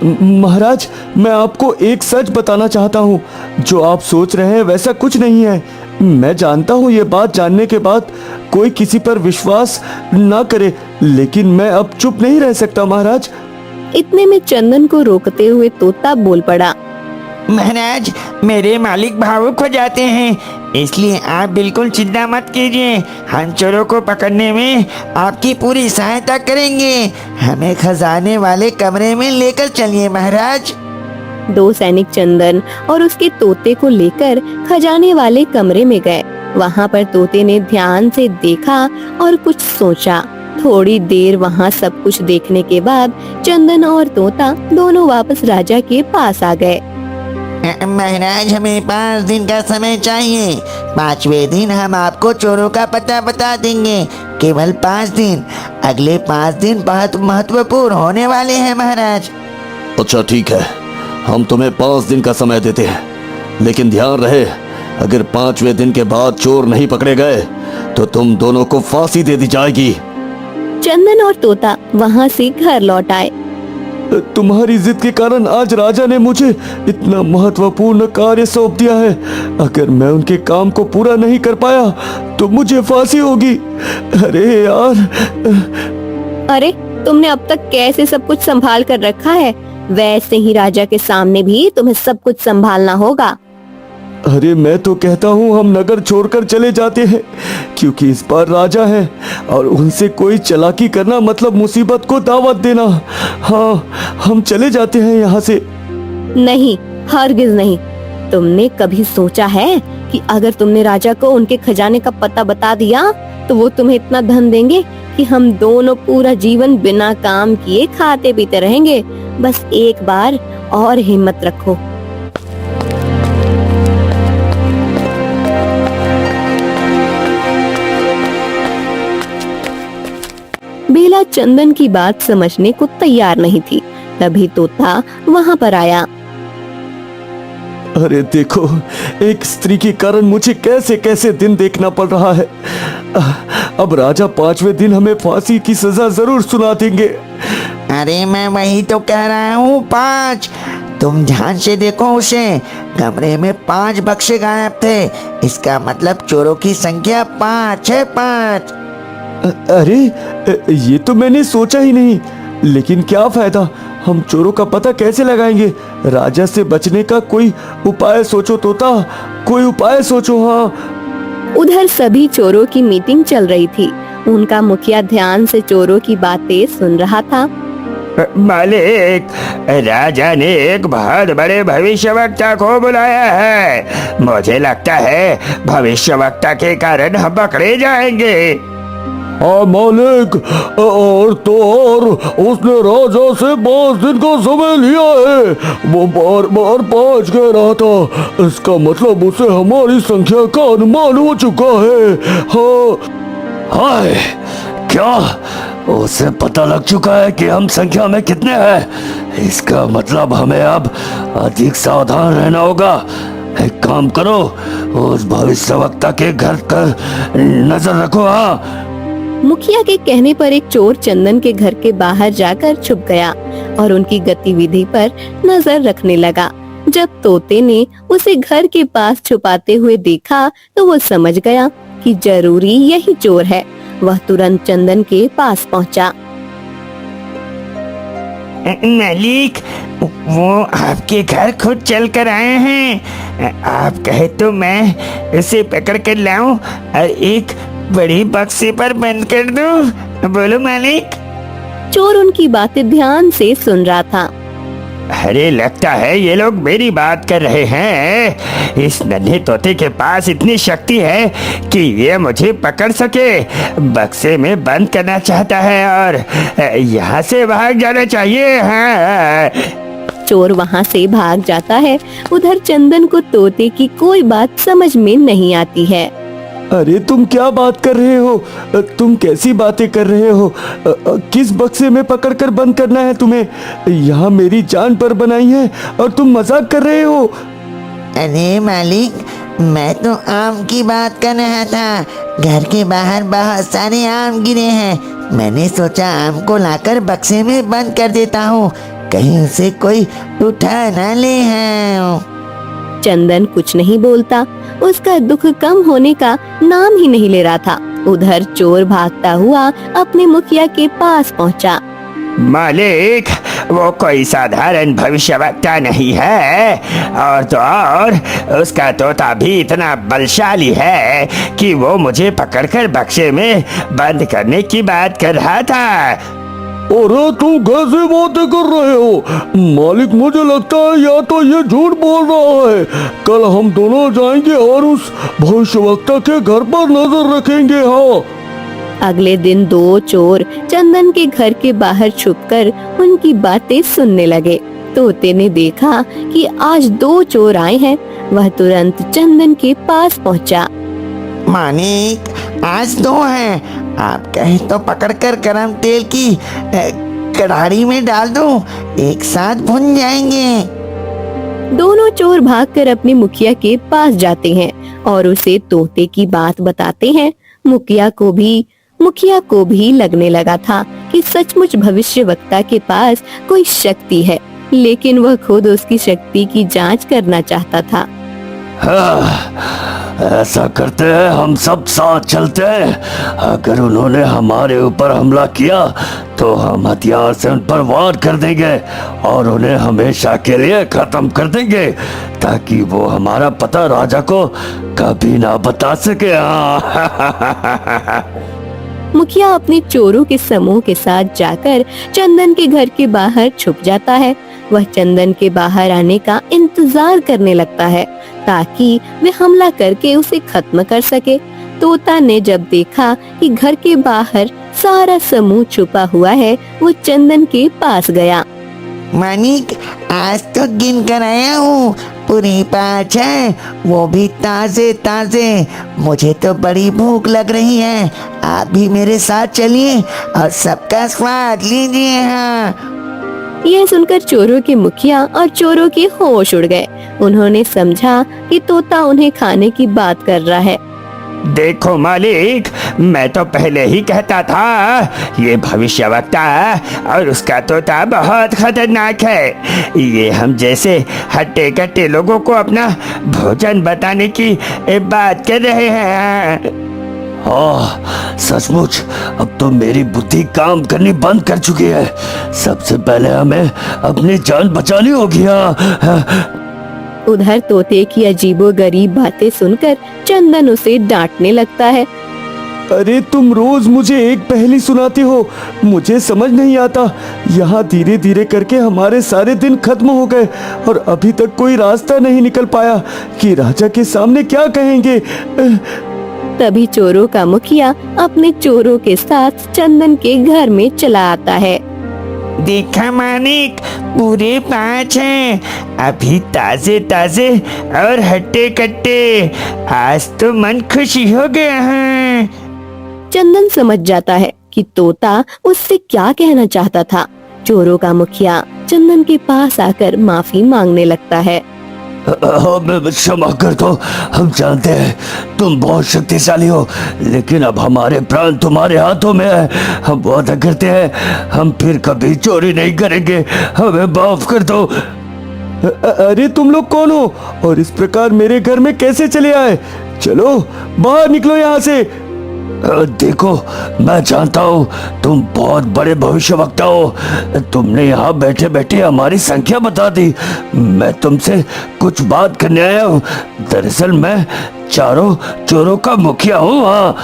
महाराज, मैं आपको एक सच बताना चाहता हूँ। जो आप सोच रहे हैं वैसा कुछ नहीं है। मैं जानता हूँ ये बात जानने के बाद कोई किसी पर विश्वास ना करे, लेकिन मैं अब चुप नहीं रह सकता महाराज।
इतने में चंदन को रोकते हुए तोता बोल पड़ा।
महाराज, मेरे मालिक भावुक हो जाते हैं, इसलिए आप बिल्कुल चिंता मत कीजिए। हम चोरों को पकड़ने में आपकी पूरी सहायता करेंगे। हमें खजाने वाले कमरे में लेकर चलिए महाराज।
2 सैनिक चंदन और उसके तोते को लेकर खजाने वाले कमरे में गए। वहाँ पर तोते ने ध्यान से देखा और कुछ सोचा। थोड़ी देर वहाँ सब कुछ देखने के बाद चंदन और तोता दोनों वापस राजा के पास आ गए।
महाराज, हमें 5 दिन का समय चाहिए। 5वें दिन हम आपको चोरों का पता बता देंगे। केवल 5 दिन। अगले 5 दिन बहुत महत्वपूर्ण होने वाले हैं महाराज।
अच्छा ठीक है, हम तुम्हें 5 दिन का समय देते हैं, लेकिन ध्यान रहे, अगर 5वें दिन के बाद चोर नहीं पकड़े गए तो तुम दोनों को फांसी दे दी जाएगी।
चंदन और तोता वहाँ से घर लौट आए।
तुम्हारी जिद के कारण आज राजा ने मुझे इतना महत्वपूर्ण कार्य सौंप दिया है। अगर मैं उनके काम को पूरा नहीं कर पाया तो मुझे फांसी होगी। अरे यार।
अरे तुमने अब तक कैसे सब कुछ संभाल कर रखा है, वैसे ही राजा के सामने भी तुम्हें सब कुछ संभालना होगा।
अरे मैं तो कहता हूँ हम नगर छोड़कर चले जाते हैं, क्योंकि इस बार राजा है और उनसे कोई चालाकी करना मतलब मुसीबत को दावत देना। हाँ, हम चले जाते हैं यहाँ से।
नहीं, हरगिज नहीं। तुमने कभी सोचा है कि अगर तुमने राजा को उनके खजाने का पता बता दिया तो वो तुम्हें इतना धन देंगे कि हम दोनों पूरा जीवन बिना काम किए खाते पीते रहेंगे। बस एक बार और हिम्मत रखो। बेला चंदन की बात समझने को तैयार नहीं थी। तभी तोता वहाँ पर आया।
अरे देखो, एक स्त्री के कारण मुझे कैसे कैसे दिन देखना पड़ रहा है। अब राजा 5वें दिन हमें फांसी की सजा जरूर सुना देंगे।
अरे मैं वही तो कह रहा हूँ, 5। तुम ध्यान से देखो उसे, कमरे में 5 बक्से गायब थे। इसका मतलब चोरों की संख्या 5 है, 5।
अरे ये तो मैंने सोचा ही नहीं, लेकिन क्या फायदा, हम चोरों का पता कैसे लगाएंगे। राजा से बचने का कोई उपाय सोचो तोता, कोई उपाय सोचो। हाँ।
उधर सभी चोरों की मीटिंग चल रही थी। उनका मुखिया ध्यान से चोरों की बातें सुन रहा था।
मालिक, राजा ने एक बहुत बड़े भविष्यवक्ता को बुलाया है। मुझे लगता है भविष्यवक्ता के कारण हम पकड़े जाएंगे।
हाँ मालिक, और तो और उसने राजा से 5 दिन का समय लिया है। वो बार बार 5 कह रहा था, इसका मतलब उसे हमारी संख्या का अनुमान हो चुका है। हाँ।
हाय, क्या उसे पता लग चुका है कि हम संख्या में कितने हैं? इसका मतलब हमें अब अधिक सावधान रहना होगा। एक काम करो, उस भविष्यवक्ता के घर पर नजर रखो। हाँ।
मुखिया के कहने पर एक चोर चंदन के घर के बाहर जाकर छुप गया और उनकी गतिविधि पर नजर रखने लगा। जब तोते ने उसे घर के पास छुपाते हुए देखा तो वो समझ गया कि जरूरी यही चोर है। वह तुरंत चंदन के पास पहुंचा।
मालिक, वो आपके घर खुद चल कर आए हैं। आप कहे तो मैं उसे पकड़ कर लाऊं और एक बड़ी बक्से पर बंद कर दूं। बोलो मालिक।
चोर उनकी बातें ध्यान से सुन रहा था।
अरे लगता है ये लोग मेरी बात कर रहे हैं। इस नन्हे तोते के पास इतनी शक्ति है कि ये मुझे पकड़ सके। बक्से में बंद करना चाहता है और यहाँ से भाग जाना चाहिए। हाँ।
चोर वहाँ से भाग जाता है। उधर चंदन को तोते की कोई बात समझ में नहीं आती है।
अरे तुम क्या बात कर रहे हो? तुम कैसी बातें कर रहे हो? किस बक्से में पकड़कर बंद करना है तुम्हें? यहाँ मेरी जान पर बनाई है और तुम मजाक कर रहे हो।
अरे मालिक, मैं तो आम की बात कर रहा था। घर के बाहर बहुत सारे आम गिरे हैं। मैंने सोचा आम को लाकर बक्से में बंद कर देता हूँ, कहीं उसे कोई उठा न ले। हैं।
चंदन कुछ नहीं बोलता। उसका दुख कम होने का नाम ही नहीं ले रहा था। उधर चोर भागता हुआ अपने मुखिया के पास पहुंचा।
मालिक, वो कोई साधारण भविष्यवक्ता नहीं है, और तो और उसका तोता भी इतना बलशाली है कि वो मुझे पकड़कर बक्से में बंद करने की बात कर रहा था।
अरे तुम कैसे बातें कर रहे हो? मालिक, मुझे लगता है या तो ये झूठ बोल रहा है। कल हम दोनों जाएंगे और उस भविष्यवक्ता के घर पर नजर रखेंगे। हाँ।
अगले दिन 2 चोर चंदन के घर के बाहर छुपकर उनकी बातें सुनने लगे। तोते ने देखा कि आज 2 चोर आए हैं। वह तुरंत चंदन के पास पहुंचा।
मालिक, आज 2 हैं। आप कहे तो पकड़कर गरम तेल की कढ़ाई में डाल दूं, एक साथ भुन जाएंगे।
दोनों चोर भागकर अपने मुखिया के पास जाते हैं और उसे तोते की बात बताते हैं। मुखिया को भी लगने लगा था कि सचमुच भविष्यवक्ता के पास कोई शक्ति है, लेकिन वह खुद उसकी शक्ति की जांच करना चाहता था।
ऐसा करते हैं, हम सब साथ चलते हैं। अगर उन्होंने हमारे ऊपर हमला किया तो हम हथियार से उन पर वार कर देंगे और उन्हें हमेशा के लिए खत्म कर देंगे, ताकि वो हमारा पता राजा को कभी ना बता सके।
मुखिया अपने चोरों के समूह के साथ जाकर चंदन के घर के बाहर छुप जाता है। वह चंदन के बाहर आने का इंतजार करने लगता है ताकि वे हमला करके उसे खत्म कर सके। तोता ने जब देखा कि घर के बाहर सारा समूह छुपा हुआ है, वो चंदन के पास गया।
मानिक, आज तो गिन कर आया हूँ, पूरी 5 है, वो भी ताजे ताजे। मुझे तो बड़ी भूख लग रही है, आप भी मेरे साथ चलिए और सबका स्वाद लीजिए। हाँ,
यह सुनकर चोरों के मुखिया और चोरों के होश उड़ गए। उन्होंने समझा कि तोता उन्हें खाने की बात कर रहा है।
देखो मालिक, मैं तो पहले ही कहता था ये भविष्यवक्ता और उसका तोता बहुत खतरनाक है। ये हम जैसे हट्टे कट्टे लोगों को अपना भोजन बताने की बात कर रहे हैं।
सचमुच अब तो मेरी बुद्धि काम करनी बंद कर चुकी है। सबसे पहले हमें अपनी जान बचानी होगी।
उधर तोते की अजीबोगरीब बातें सुनकर चंदन उसे डांटने लगता है।
अरे तुम रोज मुझे एक पहेली सुनाते हो, मुझे समझ नहीं आता। यहाँ धीरे धीरे करके हमारे सारे दिन खत्म हो गए और अभी तक कोई रास्ता नहीं निकल पाया कि राजा के सामने क्या कहेंगे।
तभी चोरों का मुखिया अपने चोरों के साथ चंदन के घर में चला आता है।
देखा मानिक, पूरे 5 हैं, अभी ताजे ताजे और हट्टे कट्टे। आज तो मन खुशी हो गया है।
चंदन समझ जाता है कि तोता उससे क्या कहना चाहता था। चोरों का मुखिया चंदन के पास आकर माफी मांगने लगता है।
हमें क्षमा कर दो, हम जानते हैं तुम बहुत शक्तिशाली हो, लेकिन अब हमारे प्राण तुम्हारे हाथों में है। हम वादा करते हैं हम फिर कभी चोरी नहीं करेंगे, हमें माफ कर दो।
अरे तुम लोग कौन हो और इस प्रकार मेरे घर में कैसे चले आए? चलो बाहर निकलो यहाँ से।
देखो, मैं जानता हूँ तुम बहुत बड़े भविष्यवक्ता हो। तुमने यहाँ बैठे बैठे हमारी संख्या बता दी। मैं तुमसे कुछ बात करने आया हूँ। दरअसल मैं चारों चोरों का मुखिया हूँ। हाँ,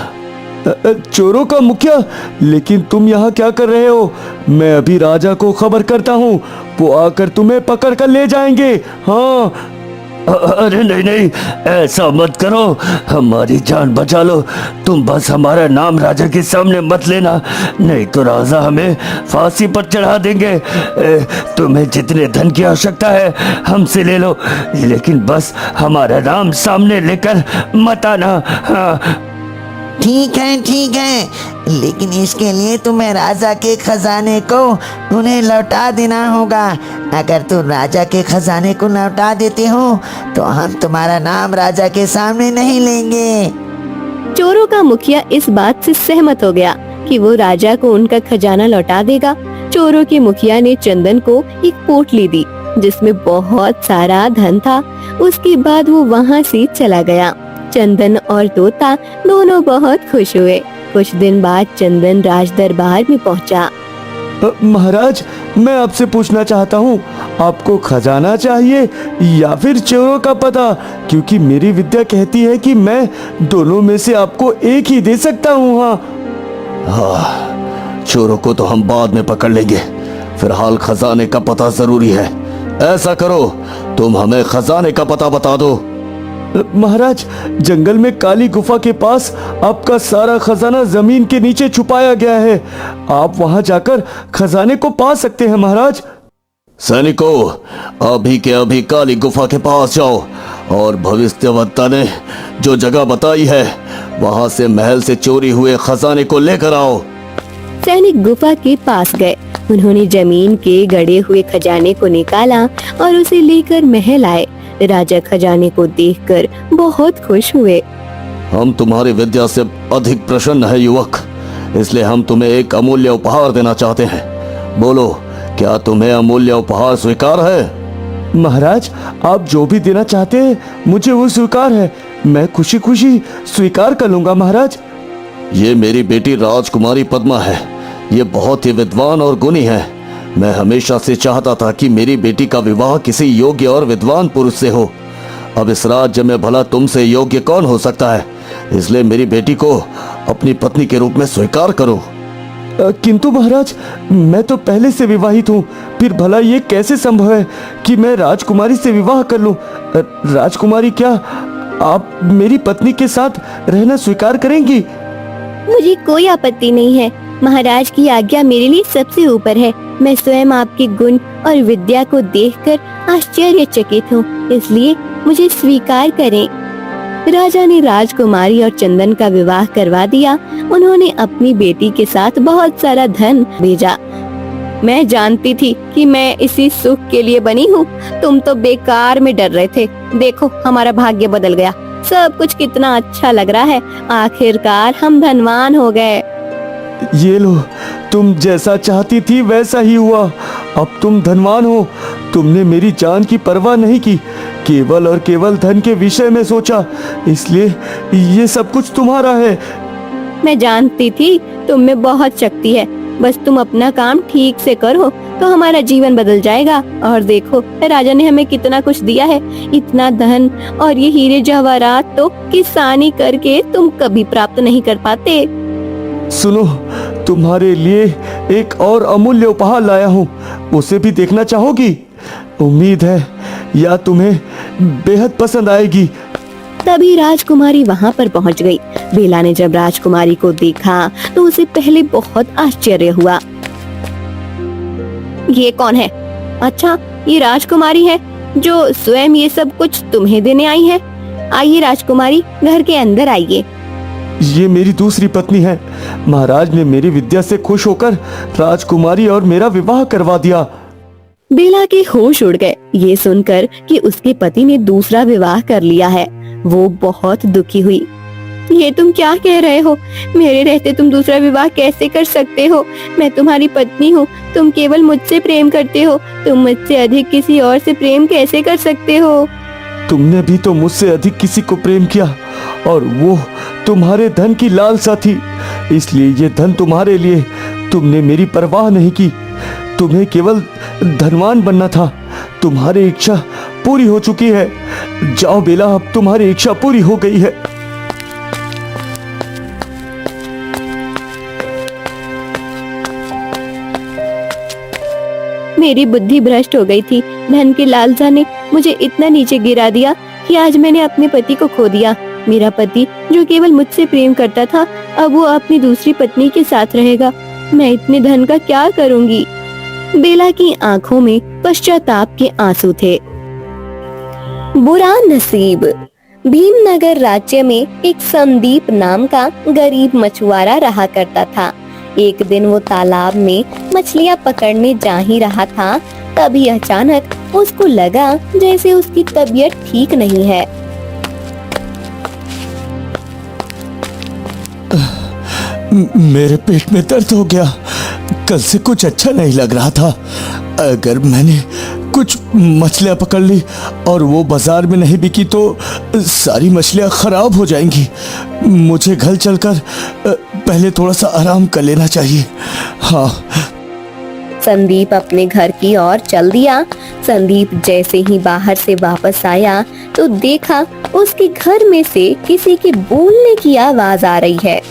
चोरों का मुखिया? लेकिन तुम यहाँ क्या कर रहे हो? मैं अभी राजा को खबर करता हूँ, वो आकर तुम्हें पकड़ कर ले जाएंगे। हाँ।
अरे नहीं नहीं, ऐसा मत करो, हमारी जान बचा लो। तुम बस हमारा नाम राजा के सामने मत लेना, नहीं तो राजा हमें फांसी पर चढ़ा देंगे। तुम्हें जितने धन की आवश्यकता है हमसे ले लो, लेकिन बस हमारा नाम सामने लेकर मत आना। हाँ।
ठीक है, लेकिन इसके लिए तुम्हें राजा के खजाने को उन्हें लौटा देना होगा। अगर तुम राजा के खजाने को लौटा देते हो तो हम तुम्हारा नाम राजा के सामने नहीं लेंगे।
चोरों का मुखिया इस बात से सहमत हो गया कि वो राजा को उनका खजाना लौटा देगा। चोरों के मुखिया ने चंदन को एक पोटली दी जिसमें बहुत सारा धन था। उसके बाद वो वहाँ से चला गया। चंदन और तोता दोनों बहुत खुश हुए। कुछ दिन बाद चंदन राज दरबार में पहुंचा।
महाराज, मैं आपसे पूछना चाहता हूँ, आपको खजाना चाहिए या फिर चोरों का पता? क्योंकि मेरी विद्या कहती है कि मैं दोनों में से आपको एक ही दे सकता हूँ।
हाँ, चोरों को तो हम बाद में पकड़ लेंगे, फिलहाल खजाने का पता जरूरी है। ऐसा करो, तुम हमें खजाने का पता बता दो।
महाराज, जंगल में काली गुफा के पास आपका सारा खजाना जमीन के नीचे छुपाया गया है। आप वहां जाकर खजाने को पा सकते हैं महाराज।
सैनिकों, अभी के अभी काली गुफा के पास जाओ और भविष्यवक्ता ने जो जगह बताई है वहां से महल से चोरी हुए खजाने को लेकर आओ।
सैनिक गुफा के पास गए। उन्होंने जमीन के गड़े हुए खजाने को निकाला और उसे लेकर महल आए। राजा खजाने को देखकर बहुत खुश हुए।
हम तुम्हारी विद्या से अधिक प्रसन्न है युवक, इसलिए हम तुम्हें एक अमूल्य उपहार देना चाहते हैं। बोलो, क्या तुम्हें अमूल्य उपहार स्वीकार है?
महाराज, आप जो भी देना चाहते हैं मुझे वो स्वीकार है। मैं खुशी खुशी स्वीकार कर लूंगा महाराज।
ये मेरी बेटी राजकुमारी पद्मा है। ये बहुत ही विद्वान और गुणी है। मैं हमेशा से चाहता था कि मेरी बेटी का विवाह किसी योग्य और विद्वान पुरुष से हो। अब इस राज्य में भला तुमसे योग्य कौन हो सकता है, इसलिए मेरी बेटी को अपनी पत्नी के रूप में स्वीकार करो।
किंतु महाराज, मैं तो पहले से विवाहित हूँ, फिर भला ये कैसे संभव है कि मैं राजकुमारी से विवाह कर लूं? राजकुमारी, क्या आप मेरी पत्नी के साथ रहना स्वीकार करेंगी?
मुझे कोई आपत्ति नहीं है। महाराज की आज्ञा मेरे लिए सबसे ऊपर है। मैं स्वयं आपके गुण और विद्या को देखकर आश्चर्यचकित हूँ, इसलिए मुझे स्वीकार करें। राजा ने राजकुमारी और चंदन का विवाह करवा दिया। उन्होंने अपनी बेटी के साथ बहुत सारा धन भेजा। मैं जानती थी कि मैं इसी सुख के लिए बनी हूँ। तुम तो बेकार में डर रहे थे। देखो, हमारा भाग्य बदल गया। सब कुछ कितना अच्छा लग रहा है। आखिरकार हम धनवान हो गए।
ये लो, तुम जैसा चाहती थी वैसा ही हुआ। अब तुम धनवान हो। तुमने मेरी जान की परवाह नहीं की, केवल और केवल धन के विषय में सोचा, इसलिए ये सब कुछ तुम्हारा है।
मैं जानती थी तुम में बहुत शक्ति है। बस तुम अपना काम ठीक से करो तो हमारा जीवन बदल जाएगा। और देखो, राजा ने हमें कितना कुछ दिया है। इतना धन और ये हीरे जवाहरात तो किसानी करके तुम कभी प्राप्त नहीं कर पाते।
सुनो, तुम्हारे लिए एक और अमूल्य उपहार लाया हूँ, उसे भी देखना चाहोगी? उम्मीद है या तुम्हें बेहद पसंद आएगी।
तभी राजकुमारी वहाँ पर पहुँच गई। बेला ने जब राजकुमारी को देखा तो उसे पहले बहुत आश्चर्य हुआ। ये कौन है? अच्छा, ये राजकुमारी है जो स्वयं ये सब कुछ तुम्हें देने आई है। आइए राजकुमारी, घर के अंदर आइए।
ये मेरी दूसरी पत्नी है। महाराज ने मेरी विद्या से खुश होकर राजकुमारी और मेरा विवाह करवा दिया।
बेला के होश उड़ गए ये सुनकर कि उसके पति ने दूसरा विवाह कर लिया है। वो बहुत दुखी हुई। ये तुम क्या कह रहे हो? मेरे रहते तुम दूसरा विवाह कैसे कर सकते हो? मैं तुम्हारी पत्नी हूँ। तुम केवल मुझसे प्रेम करते हो। तुम मुझसे अधिक किसी और से प्रेम कैसे कर सकते हो?
तुमने भी तो मुझसे अधिक किसी को प्रेम किया, और वो तुम्हारे धन की लालसा थी, इसलिए ये धन तुम्हारे लिए। तुमने मेरी परवाह नहीं की। तुम्हें केवल धनवान बनना था। तुम्हारी इच्छा पूरी हो चुकी है। जाओ बेला, अब तुम्हारी इच्छा पूरी हो गई है।
मेरी बुद्धि भ्रष्ट हो गई थी। धन की लालसा ने मुझे इतना नीचे गिरा दिया कि आज मैंने अपने पति को खो दिया। मेरा पति जो केवल मुझसे प्रेम करता था, अब वो अपनी दूसरी पत्नी के साथ रहेगा। मैं इतने धन का क्या करूंगी? बेला की आंखों में पश्चाताप के आंसू थे। बुरा नसीब। भीमनगर राज्य में एक संदीप नाम का गरीब मछुआरा रहा करता था। एक दिन वो तालाब में मछलियां पकड़ने जा ही रहा था, तभी अचानक उसको लगा जैसे उसकी तबीयत ठीक नहीं है।
मेरे पेट में दर्द हो गया। कल से कुछ अच्छा नहीं लग रहा था। अगर मैंने कुछ मछलियां पकड़ ली और वो बाजार में नहीं बिकी तो सारी मछलियां खराब हो जाएंगी। मुझे घर चलकर पहले थोड़ा सा आराम कर लेना चाहिए। हाँ।
संदीप अपने घर की ओर चल दिया। संदीप जैसे ही बाहर से वापस आया तो देखा उसके घर में से किसी के बोलने की आवाज आ रही है।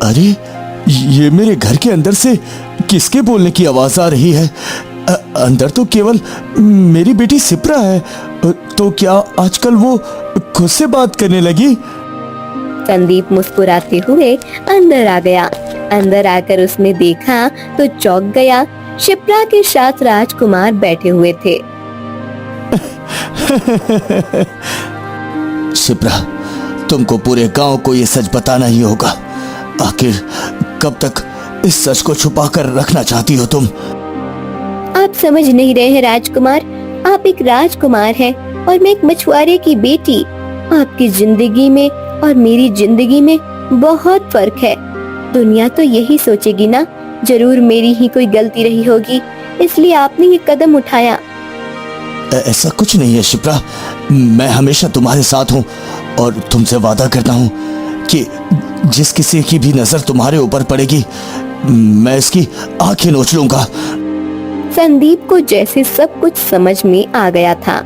अरे, ये मेरे घर के अंदर से किसके बोलने की आवाज आ रही है? अंदर तो केवल मेरी बेटी सिप्रा है। तो क्या आजकल वो खुद से बात करने लगी?
संदीप मुस्कुराते हुए अंदर आ गया। अंदर आकर उसने देखा तो चौंक गया। शिप्रा के साथ राजकुमार बैठे हुए थे।
शिप्रा, तुमको पूरे गांव को ये सच बताना ही होगा। आखिर कब तक इस सच को छुपा कर रखना चाहती हो तुम?
आप समझ नहीं रहे हैं राजकुमार। आप एक राजकुमार हैं और मैं एक मछुआरे की बेटी। आपकी जिंदगी में और मेरी जिंदगी में बहुत फर्क है। दुनिया तो यही सोचेगी ना, जरूर मेरी ही कोई गलती रही होगी, इसलिए आपने ये कदम उठाया।
ऐसा कुछ नहीं है शिप्रा, मैं हमेशा तुम्हारे साथ हूँ और तुमसे वादा करता हूँ कि जिस किसी की भी नजर तुम्हारे ऊपर पड़ेगी मैं इसकी आंखें नोच लूंगा।
संदीप को जैसे सब कुछ समझ में आ गया था।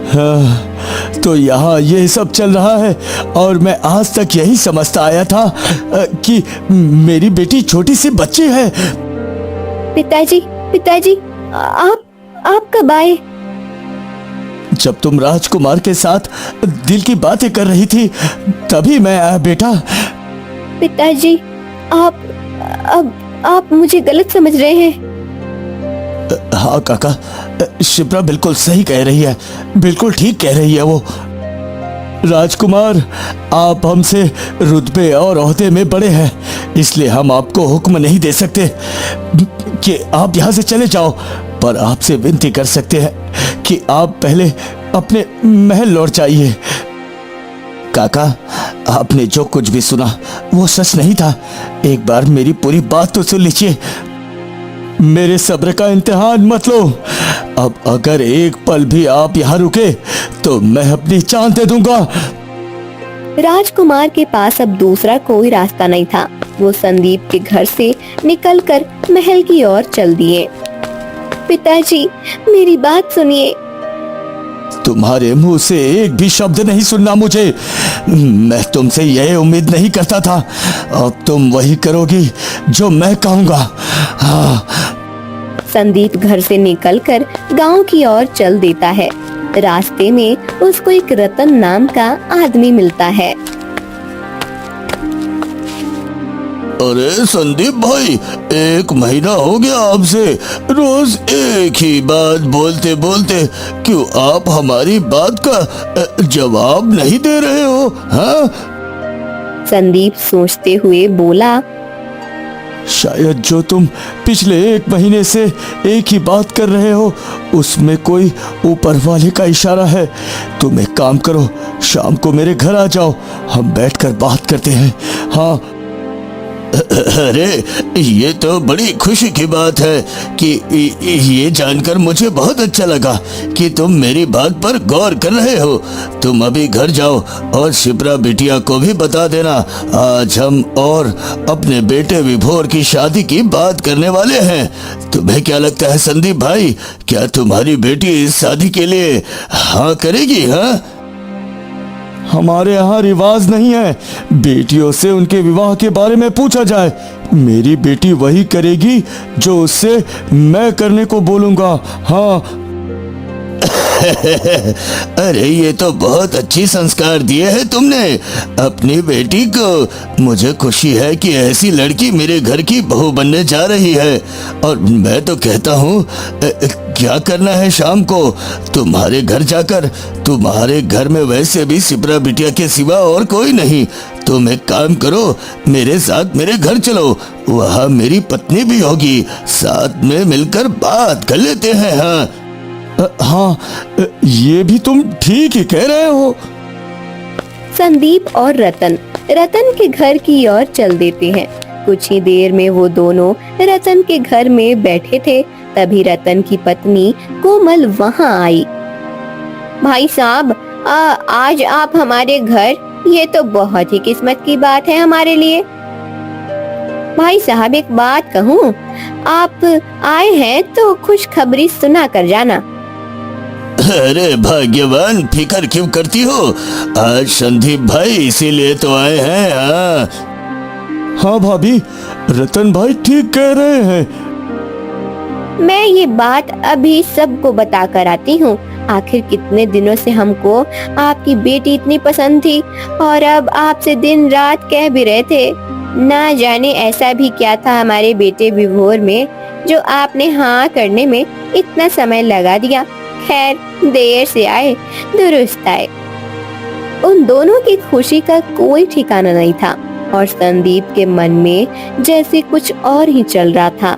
हाँ, तो यहाँ ये सब चल रहा है और मैं आज तक यही समझता आया था कि मेरी बेटी छोटी सी बच्ची है।
पिताजी, आप कब आए?
जब तुम राजकुमार के साथ दिल की बातें कर रही थी तभी मैं आया बेटा।
पिताजी, आप मुझे गलत समझ रहे हैं।
हाँ काका, शिप्रा बिल्कुल सही कह रही है, बिल्कुल ठीक कह रही है वो। राजकुमार, आप हमसे रुतबे और ओहदे में बड़े हैं, इसलिए हम आपको हुक्म नहीं दे सकते कि आप यहाँ से चले जाओ, पर आपसे विनती कर सकते हैं कि आप पहले अपने महल लौट जाइए। काका, आपने जो कुछ भी सुना वो सच नहीं था, एक बार मेरी पूरी बात तो सुन लीजिए। मेरे सब्र का इम्तिहान मत लो, अब अगर एक पल भी आप यहाँ रुके तो मैं अपनी जान दे दूंगा।
राजकुमार के पास अब दूसरा कोई रास्ता नहीं था। वो संदीप के घर से निकलकर महल की ओर चल दिए। पिताजी, मेरी बात सुनिए।
तुम्हारे मुंह से एक भी शब्द नहीं सुनना मुझे। मैं तुमसे यह उम्मीद नहीं करता था, अब तुम वही करोगी जो मैं कहूँगा। हाँ।
संदीप घर से निकलकर गांव की ओर चल देता है। रास्ते में उसको एक रतन नाम का आदमी मिलता है।
अरे संदीप भाई, 1 महीना हो गया आपसे रोज एक ही बात बोलते बोलते, क्यों आप हमारी बात का जवाब नहीं दे रहे हो? हाँ?
संदीप सोचते हुए बोला,
शायद जो तुम पिछले 1 महीने से एक ही बात कर रहे हो उसमें कोई ऊपर वाले का इशारा है। तुम एक काम करो, शाम को मेरे घर आ जाओ, हम बैठकर बात करते हैं। हाँ। अरे ये तो बड़ी खुशी की बात है कि ये जानकर मुझे बहुत अच्छा लगा कि तुम मेरी बात पर गौर कर रहे हो। तुम अभी घर जाओ और शिप्रा बिटिया को भी बता देना, आज हम और अपने बेटे विभोर की शादी की बात करने वाले हैं। तुम्हें क्या लगता है संदीप भाई, क्या तुम्हारी बेटी इस शादी के लिए हाँ करेगी? हाँ, हमारे यहाँ रिवाज नहीं है बेटियों से उनके विवाह के बारे में पूछा जाए। मेरी बेटी वही करेगी जो उससे मैं करने को बोलूंगा। हाँ। अरे ये तो बहुत अच्छी संस्कार दिए हैं तुमने अपनी बेटी को। मुझे खुशी है कि ऐसी लड़की मेरे घर की बहू बनने जा रही है। और मैं तो कहता हूँ, क्या करना है शाम को तुम्हारे घर जाकर? तुम्हारे घर में वैसे भी शिप्रा बिटिया के सिवा और कोई नहीं। तुम एक काम करो, मेरे साथ मेरे घर चलो, वहाँ मेरी पत्नी भी होगी, साथ में मिलकर बात कर लेते हैं। हाँ। हाँ, ये भी तुम ठीक ही कह रहे हो।
संदीप और रतन के घर की ओर चल देते हैं। कुछ ही देर में वो दोनों रतन के घर में बैठे थे, तभी रतन की पत्नी कोमल वहाँ आई। भाई साहब, आज आप हमारे घर, ये तो बहुत ही किस्मत की बात है हमारे लिए। भाई साहब, एक बात कहूँ, आप आए हैं तो खुशखबरी सुना कर जाना।
अरे भाग्यवान, फिकर क्यों करती हो? आज संदीप भाई इसीलिए तो आए हैं। हाँ। हाँ भाभी, रतन भाई ठीक कह रहे हैं।
मैं ये बात अभी सबको बता कर आती हूँ। आखिर कितने दिनों से हमको आपकी बेटी इतनी पसंद थी और अब आपसे दिन रात कह भी रहे थे। ना जाने ऐसा भी क्या था हमारे बेटे विभोर में जो आपने हाँ करने में इतना समय लगा दिया। खैर, देर से आए दुरुस्त आए। उन दोनों की खुशी का कोई ठिकाना नहीं था और संदीप के मन में जैसे कुछ और ही चल रहा था।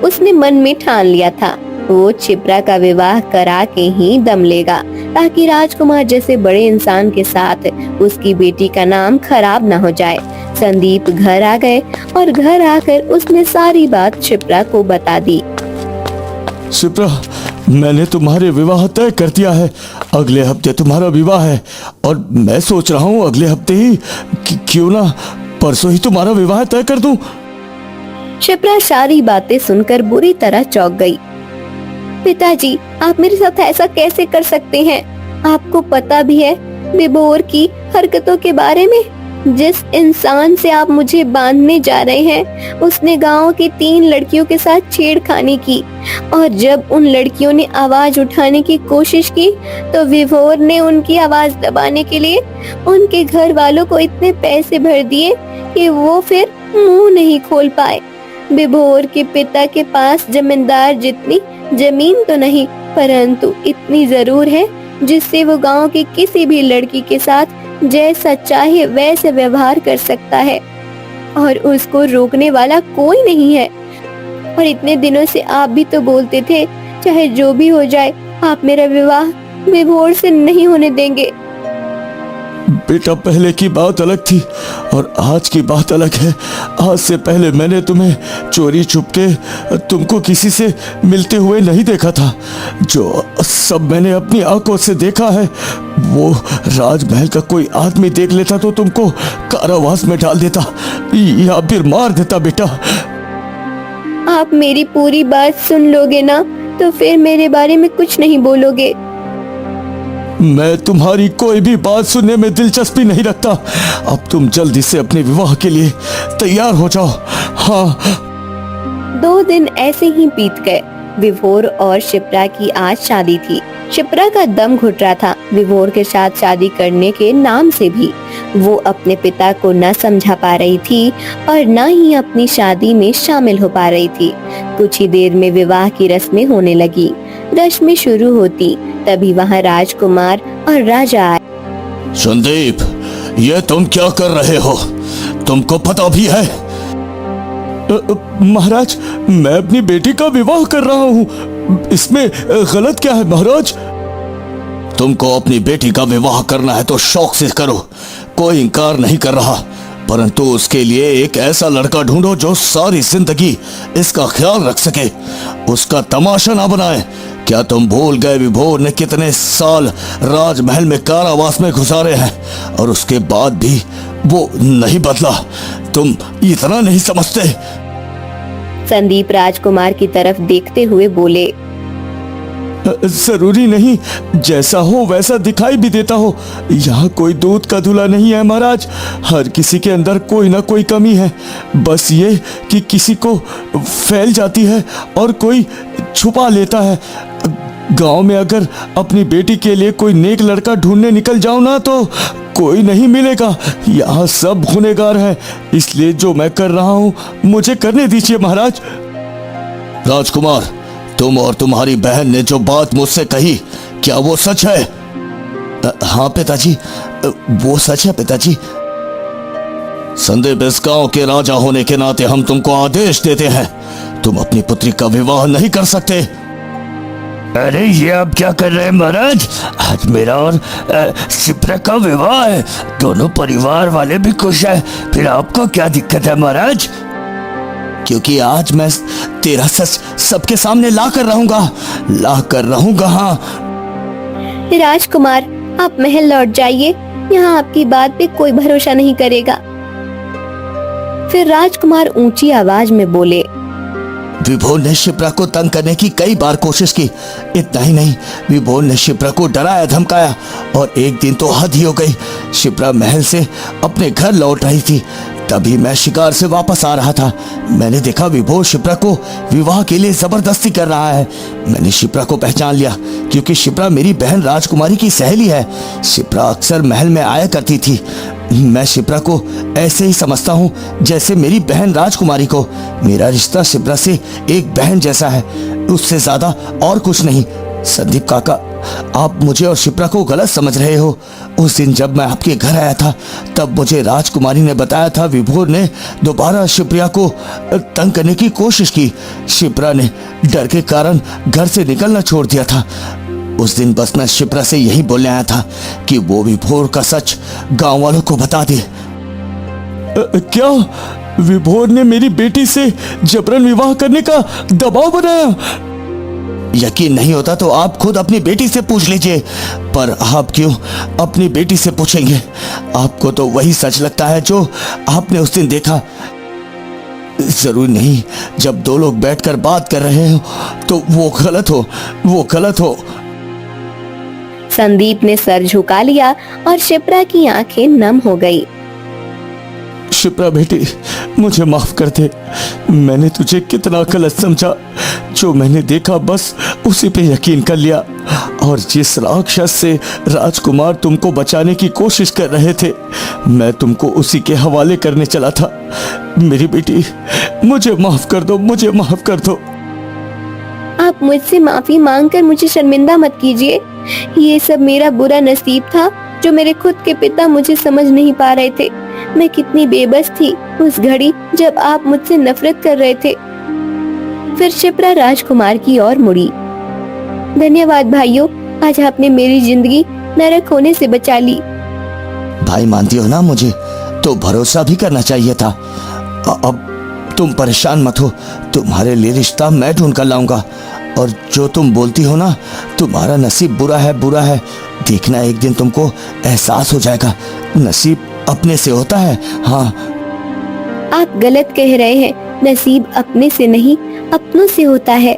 उसने मन में ठान लिया था वो क्षिप्रा का विवाह करा के ही दम लेगा, ताकि राजकुमार जैसे बड़े इंसान के साथ उसकी बेटी का नाम खराब ना हो जाए। संदीप घर आ गए और घर आकर उसने सारी बात क्षिप्रा को बता दी।
शिप्रा, मैंने तुम्हारे विवाह तय कर दिया है। अगले हफ्ते तुम्हारा विवाह है और मैं सोच रहा हूँ अगले हफ्ते ही क्यों ना परसों ही तुम्हारा विवाह तय कर दूं।
क्षिप्रा सारी बातें सुनकर बुरी तरह चौंक गई। पिताजी, आप मेरे साथ ऐसा कैसे कर सकते हैं? आपको पता भी है विभोर की हरकतों के बारे में। जिस इंसान से आप मुझे बांधने जा रहे हैं, उसने गांव की 3 लड़कियों के साथ छेड़खानी की, और जब उन लड़कियों ने आवाज उठाने की कोशिश की तो विभोर ने उनकी आवाज दबाने के लिए उनके घर वालों को इतने पैसे भर दिए कि वो फिर मुंह नहीं खोल पाए। विभोर के पिता के पास जमींदार जितनी जमीन तो नहीं, परंतु इतनी जरूर है जिससे वो गांव की किसी भी लड़की के साथ जैसा चाहे वैसे व्यवहार कर सकता है, और उसको रोकने वाला कोई नहीं है। और इतने दिनों से आप भी तो बोलते थे, चाहे जो भी हो जाए आप मेरा विवाह विभोर से नहीं होने देंगे।
बेटा, पहले की बात अलग थी और आज की बात अलग है। आज से पहले मैंने तुम्हें चोरी छुपके तुमको किसी से मिलते हुए नहीं देखा था। जो सब मैंने अपनी आंखों से देखा है, वो राजमहल का कोई आदमी देख लेता तो तुमको कारावास में डाल देता या फिर मार देता। बेटा,
आप मेरी पूरी बात सुन लोगे ना, तो फिर मेरे बारे में कुछ नहीं बोलोगे।
मैं तुम्हारी कोई भी बात सुनने में दिलचस्पी नहीं रखता। अब तुम जल्दी से अपने विवाह के लिए तैयार हो जाओ। हाँ।
2 दिन ऐसे ही बीत गए। विभोर और क्षिप्रा की आज शादी थी। क्षिप्रा का दम घुट रहा था विभोर के साथ शादी करने के नाम से भी। वो अपने पिता को न समझा पा रही थी और न ही अपनी शादी में शामिल हो पा रही थी। कुछ ही देर में विवाह की रस्में होने लगी। रस्में शुरू होती तभी वहाँ राजकुमार और राजा आए।
संदीप, ये तुम क्या कर रहे हो? तुमको पता भी है? महाराज, मैं अपनी बेटी का विवाह कर रहा हूँ। इसमें गलत क्या है महाराज? तुमको अपनी बेटी का विवाह करना है तो शौक से करो, कोई इनकार नहीं कर रहा, परंतु उसके लिए एक ऐसा लड़का ढूंढो जो सारी जिंदगी इसका ख्याल रख सके, उसका तमाशा ना बनाए। क्या तुम भूल गए विभोर ने कितने साल राजमहल में कारावास में गुजारे हैं और उसके बाद भी वो नहीं बदला? तुम इतना नहीं समझते?
संदीप राजकुमार की तरफ देखते हुए बोले,
जरूरी नहीं जैसा हो वैसा दिखाई भी देता हो। यहाँ कोई दूध का धुला नहीं है महाराज। हर किसी के अंदर कोई ना कोई कमी है, बस ये कि किसी को फैल जाती है और कोई छुपा लेता है। गांव में अगर अपनी बेटी के लिए कोई नेक लड़का ढूंढने निकल जाओ ना तो कोई नहीं मिलेगा। यहाँ सब गुनहगार हैं, इसलिए जो मैं कर रहा हूँ मुझे करने दीजिए महाराज। राजकुमार, तुम और तुम्हारी बहन ने जो बात मुझसे कही, क्या वो सच है? हाँ पिताजी, वो सच है पिताजी। संदीप, इस गांव के राजा होने के नाते हम तुमको आदेश देते हैं, तुम अपनी पुत्री का विवाह नहीं कर सकते।
अरे ये आप क्या कर रहे हैं महाराज? आज मेरा और क्षिप्रा का विवाह है, दोनों परिवार वाले भी खुश हैं, फिर आपको क्या दिक्कत है महाराज?
क्योंकि आज मैं तेरा सच सबके सामने ला कर रहूंगा। हाँ
राजकुमार, आप महल लौट जाइए, यहाँ आपकी बात पे कोई भरोसा नहीं करेगा। फिर राजकुमार ऊंची आवाज में बोले,
विभोर ने क्षिप्रा को तंग करने की कई बार कोशिश की। इतना ही नहीं, विभोर ने क्षिप्रा को डराया धमकाया और एक दिन तो हद ही हो गई। क्षिप्रा महल से अपने घर लौट रही थी, तभी मैं शिकार से वापस आ रहा था। मैंने देखा विभोर क्षिप्रा को विवाह के लिए जबरदस्ती कर रहा है। मैंने क्षिप्रा को पहचान लिया क्योंकि क्षिप्रा मेरी बहन राजकुमारी की सहेली है। क्षिप्रा अक्सर महल में आया करती थी। मैं क्षिप्रा को ऐसे ही समझता हूँ जैसे मेरी बहन राजकुमारी को। मेरा रिश्ता क्षिप्रा से एक बहन जैसा है, उससे ज्यादा और कुछ नहीं। संदीप काका, आप मुझे और शिप्रा को गलत समझ रहे हो। उस दिन जब मैं आपके घर आया था तब मुझे राजकुमारी ने बताया था विभोर ने दोबारा शिप्रा को तंग करने की कोशिश की। शिप्रा ने डर के कारण घर से निकलना छोड़ दिया था। उस दिन बस मैं शिप्रा से यही बोलने आया था कि वो विभोर का सच गांव वालों को बता दे। क्या विभोर ने मेरी बेटी से जबरन विवाह करने का दबाव बनाया? यकीन नहीं होता तो आप खुद अपनी बेटी से पूछ लीजिए, पर आप क्यों अपनी बेटी से पूछेंगे? आपको तो वही सच लगता है जो आपने उस दिन देखा। जरूरी नहीं जब दो लोग बैठकर बात कर रहे हो तो वो गलत हो।
संदीप ने सर झुका लिया और शिप्रा की आंखें नम हो गई।
शिप्रा बेटी, मुझे माफ कर दे। मैंने तुझे कितना गलत समझा। जो मैंने देखा बस उसी पे यकीन कर लिया। और जिस राक्षस से राजकुमार तुमको बचाने की कोशिश कर रहे थे, मैं तुमको उसी के हवाले करने चला था। मेरी बेटी, मुझे माफ कर दो।
आप मुझसे माफी मांगकर मुझे शर्मिंदा मत कीजिए। ये सब मेरा बुरा नसीब था जो मेरे खुद के पिता मुझे समझ नहीं पा रहे थे। मैं कितनी बेबस थी उस घड़ी जब आप मुझसे नफरत कर रहे थे। फिर शिप्रा राजकुमार की ओर मुड़ी। धन्यवाद भाइयों, आज आपने मेरी जिंदगी नरक होने से बचा ली।
भाई मानती हो ना मुझे, तो भरोसा भी करना चाहिए था। अब तुम परेशान मत हो, तुम्हारे लिए रिश्ता मैं ढूंढ कर लाऊंगा। और जो तुम बोलती हो ना, तुम्हारा नसीब बुरा है। देखना एक दिन तुमको एहसास हो जाएगा, नसीब अपने से होता है। हाँ,
आप गलत कह रहे हैं। नसीब अपने से नहीं, अपनों से होता है।